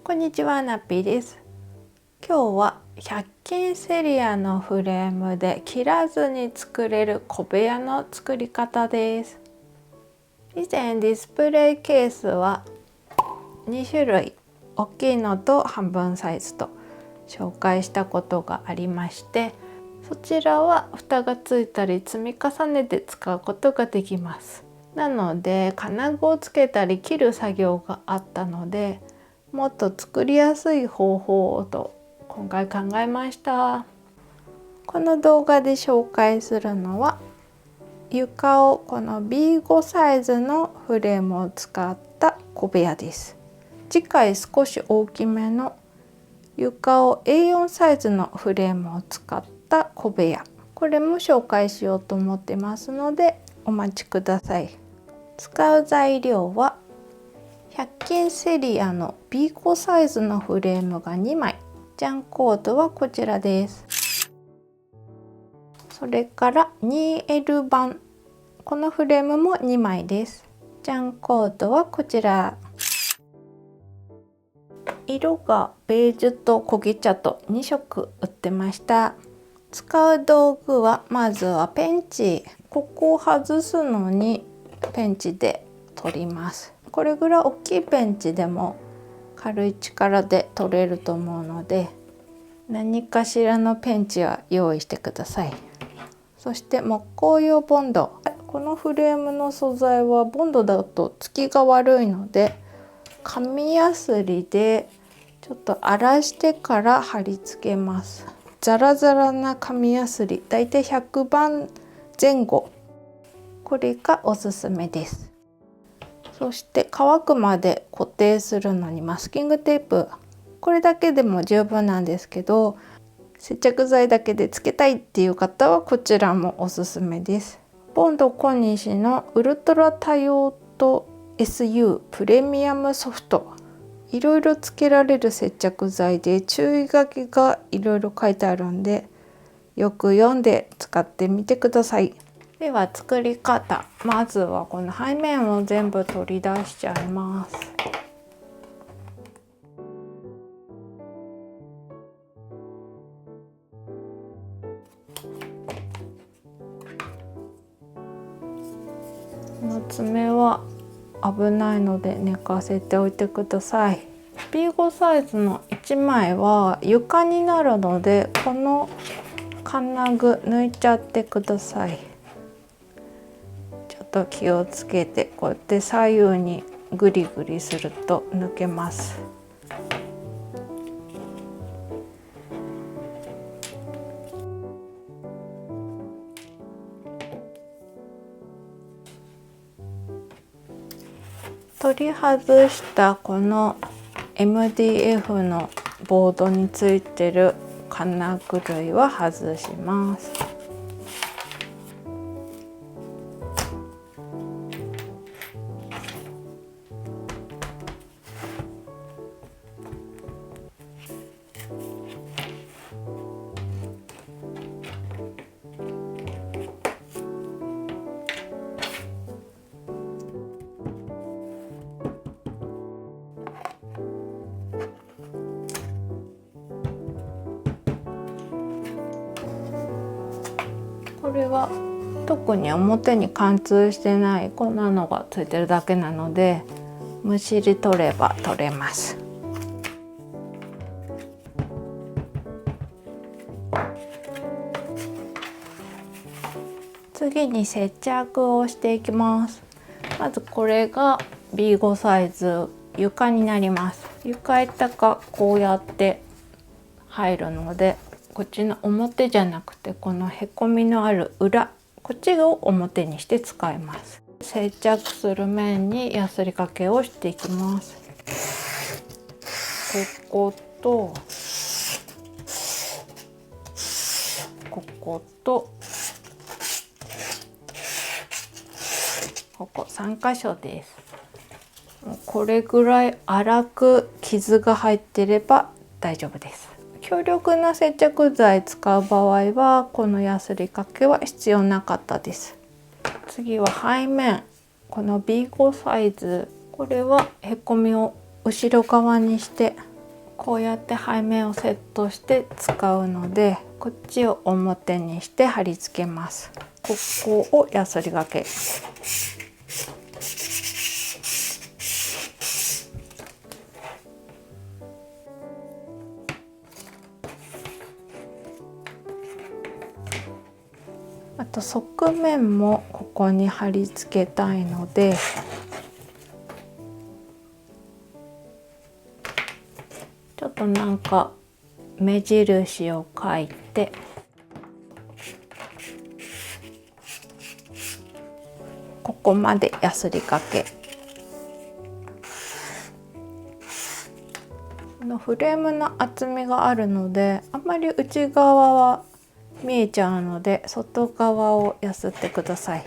こんにちは、なっぴーです。今日は100均セリアのフレームで切らずに作れる小部屋の作り方です。以前ディスプレイケースは2種類、大きいのと半分サイズと紹介したことがありまして、そちらは蓋がついたり積み重ねて使うことができます。なので金具をつけたり切る作業があったので、もっと作りやすい方法をと今回考えました。この動画で紹介するのは床をこの B5 サイズのフレームを使った小部屋です。次回少し大きめの床を A4 サイズのフレームを使った小部屋、これも紹介しようと思ってますのでお待ちください。使う材料は100均セリアの B5 サイズのフレームが2枚、ジャンコードはこちらです。それから 2L 版、このフレームも2枚です。ジャンコードはこちら。色がベージュと焦げ茶と2色売ってました。使う道具はまずはペンチ、ここを外すのにペンチで取ります。これぐらい大きいペンチでも軽い力で取れると思うので、何かしらのペンチは用意してください。そして木工用ボンド、このフレームの素材はボンドだとつきが悪いので、紙やすりでちょっと荒らしてから貼り付けます。ザラザラな紙やすり、だいたい100番前後、これがおすすめです。そして乾くまで固定するのにマスキングテープ、これだけでも十分なんですけど、接着剤だけでつけたいっていう方はこちらもおすすめです。ボンド小西のウルトラ多用途 SU プレミアムソフト、いろいろつけられる接着剤で注意書きがいろいろ書いてあるんで、よく読んで使ってみてください。では作り方、まずはこの背面を全部取り出しちゃいます。この爪は危ないので寝かせておいてください。B5 サイズの1枚は床になるので、この金具抜いちゃってください。ちょっと気をつけて、こうやって左右にグリグリすると抜けます。取り外したこの MDF のボードについてる金具類は外します。これは特に表に貫通してないこんなのがついてるだけなので、むしり取れば取れます。次に接着をしていきます。まずこれが B5 サイズ床になります。床板がこうやって入るので、こっちの表じゃなくてこのへこみのある裏、こっちを表にして使います。接着する面にヤスリかけをしていきます。こことこことここ3箇所です。これぐらい粗く傷が入ってれば大丈夫です。強力な接着剤使う場合はこのヤスリかけは必要なかったです。次は背面、この B5 サイズ、これはへこみを後ろ側にしてこうやって背面をセットして使うので、こっちを表にして貼り付けます。ここをヤスリがけ。あと側面もここに貼り付けたいので、ちょっとなんか目印を書いて、ここまでヤスリかけ。このフレームの厚みがあるので、あんまり内側は見えちゃうので、外側をやすってください。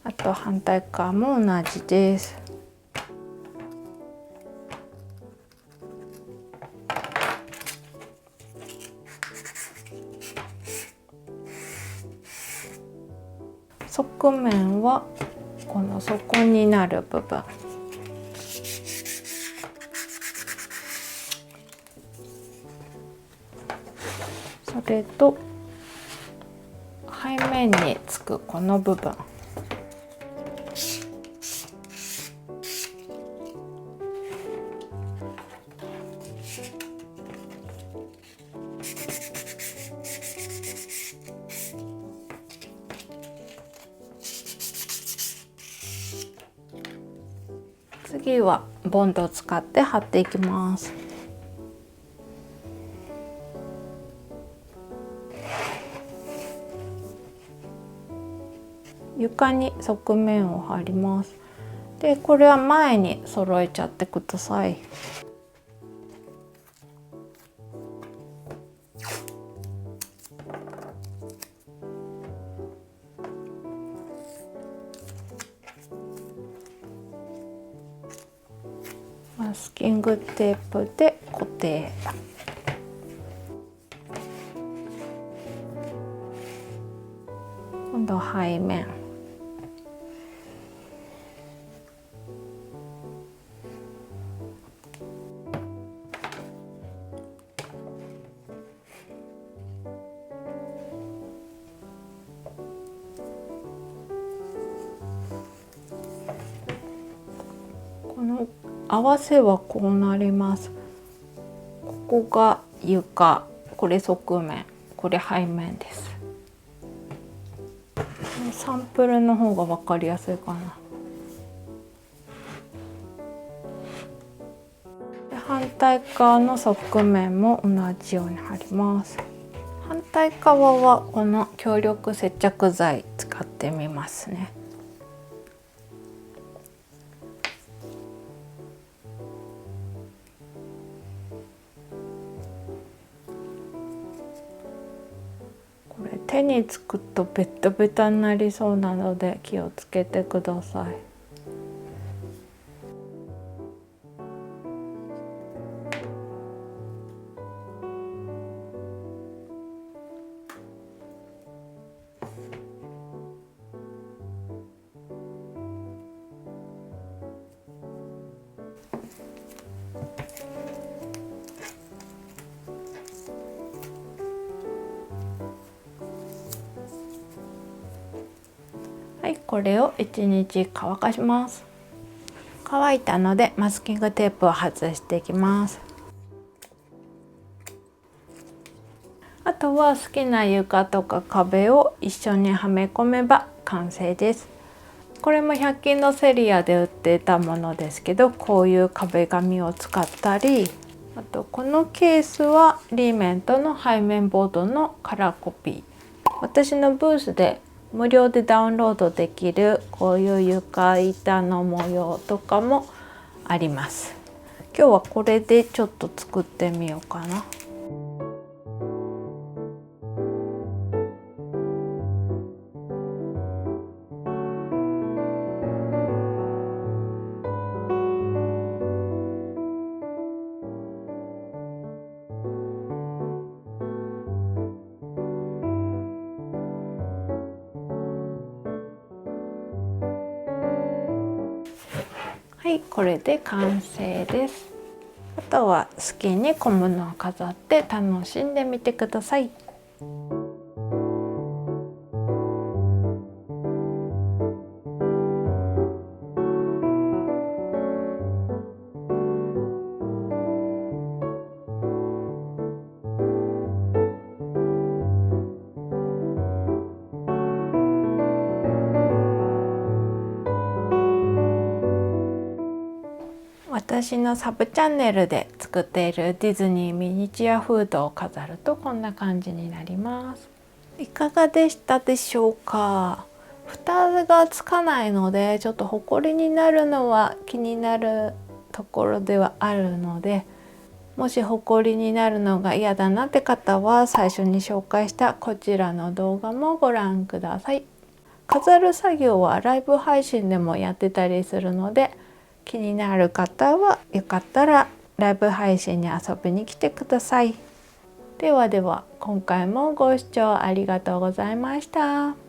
あと反対側も同じです。側面はこの底になる部分、それと背面につくこの部分、次はボンドを使って貼っていきます。床に側面を貼ります。で、これは前に揃えちゃってください。マスキングテープで固定。今度背面。この合わせはこうなります。ここが床、これ側面、これ背面です。サンプルの方が分かりやすいかな。で、反対側の側面も同じように貼ります。反対側はこの強力接着剤使ってみますね。これ手につくとベタベタになりそうなので気をつけてください。はい、これを1日乾かします。乾いたのでマスキングテープを外していきます。あとは好きな床とか壁を一緒にはめ込めば完成です。これも100均のセリアで売っていたものですけど、こういう壁紙を使ったり、あとこのケースはリーメントの背面ボードのカラーコピー。私のブースで無料でダウンロードできるこういう床板の模様とかもあります。今日はこれでちょっと作ってみようかな。ははい、これで完成です。あとは好きに小物を飾って楽しんでみてください。私のサブチャンネルで作っているディズニーミニチュアフードを飾るとこんな感じになります。いかがでしたでしょうか。蓋がつかないのでちょっとホコリになるのは気になるところではあるので、もしホコリになるのが嫌だなって方は最初に紹介したこちらの動画もご覧ください。飾る作業はライブ配信でもやってたりするので、気になる方はよかったらライブ配信に遊びに来てください。ではでは、今回もご視聴ありがとうございました。